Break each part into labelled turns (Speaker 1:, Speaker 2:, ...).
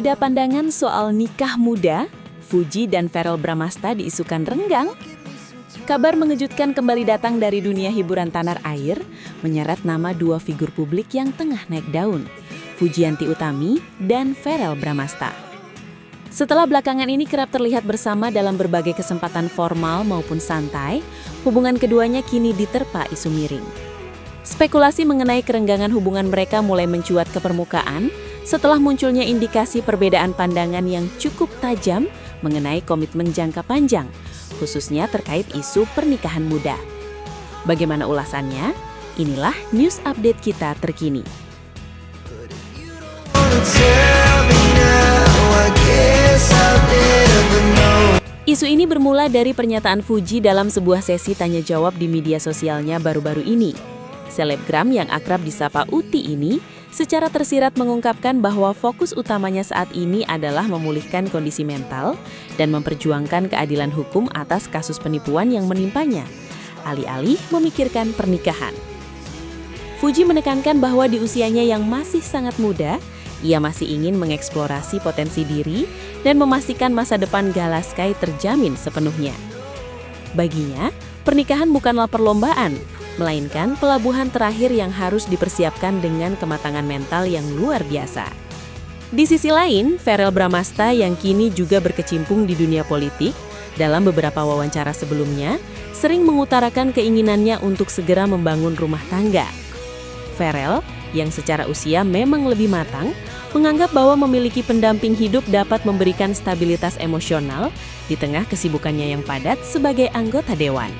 Speaker 1: Berbeda pandangan soal nikah muda, Fuji dan Verrell Bramasta diisukan renggang. Kabar mengejutkan kembali datang dari dunia hiburan tanah air, menyeret nama dua figur publik yang tengah naik daun, Fujianti Utami dan Verrell Bramasta. Setelah belakangan ini kerap terlihat bersama dalam berbagai kesempatan formal maupun santai, hubungan keduanya kini diterpa isu miring. Spekulasi mengenai kerenggangan hubungan mereka mulai mencuat ke permukaan setelah munculnya indikasi perbedaan pandangan yang cukup tajam mengenai komitmen jangka panjang, khususnya terkait isu pernikahan muda. Bagaimana ulasannya? Inilah news update kita terkini. Isu ini bermula dari pernyataan Fuji dalam sebuah sesi tanya jawab di media sosialnya baru-baru ini. Selebgram yang akrab disapa Uti ini secara tersirat mengungkapkan bahwa fokus utamanya saat ini adalah memulihkan kondisi mental dan memperjuangkan keadilan hukum atas kasus penipuan yang menimpanya, alih-alih memikirkan pernikahan. Fuji menekankan bahwa di usianya yang masih sangat muda, ia masih ingin mengeksplorasi potensi diri dan memastikan masa depan Galaskai terjamin sepenuhnya. Baginya, pernikahan bukanlah perlombaan, melainkan pelabuhan terakhir yang harus dipersiapkan dengan kematangan mental yang luar biasa. Di sisi lain, Verrell Bramasta yang kini juga berkecimpung di dunia politik, dalam beberapa wawancara sebelumnya, sering mengutarakan keinginannya untuk segera membangun rumah tangga. Verrell, yang secara usia memang lebih matang, menganggap bahwa memiliki pendamping hidup dapat memberikan stabilitas emosional di tengah kesibukannya yang padat sebagai anggota dewan.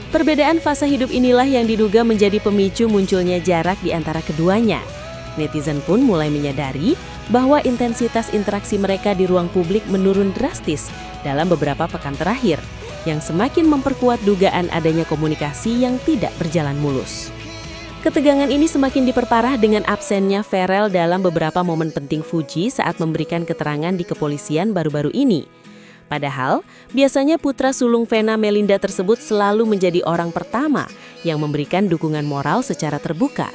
Speaker 1: Perbedaan fase hidup inilah yang diduga menjadi pemicu munculnya jarak di antara keduanya. Netizen pun mulai menyadari bahwa intensitas interaksi mereka di ruang publik menurun drastis dalam beberapa pekan terakhir, yang semakin memperkuat dugaan adanya komunikasi yang tidak berjalan mulus. Ketegangan ini semakin diperparah dengan absennya Verrell dalam beberapa momen penting Fuji saat memberikan keterangan di kepolisian baru-baru ini. Padahal, biasanya putra sulung Vena Melinda tersebut selalu menjadi orang pertama yang memberikan dukungan moral secara terbuka.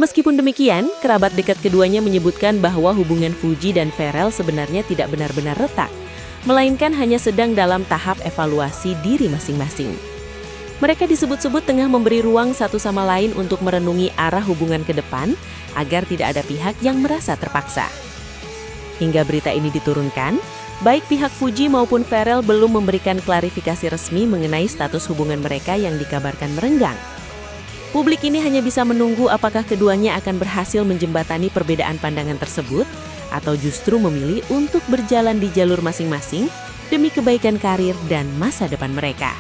Speaker 1: Meskipun demikian, kerabat dekat keduanya menyebutkan bahwa hubungan Fuji dan Verrell sebenarnya tidak benar-benar retak, melainkan hanya sedang dalam tahap evaluasi diri masing-masing. Mereka disebut-sebut tengah memberi ruang satu sama lain untuk merenungi arah hubungan ke depan agar tidak ada pihak yang merasa terpaksa. Hingga berita ini diturunkan, baik pihak Fuji maupun Verrell belum memberikan klarifikasi resmi mengenai status hubungan mereka yang dikabarkan merenggang. Publik ini hanya bisa menunggu apakah keduanya akan berhasil menjembatani perbedaan pandangan tersebut atau justru memilih untuk berjalan di jalur masing-masing demi kebaikan karir dan masa depan mereka.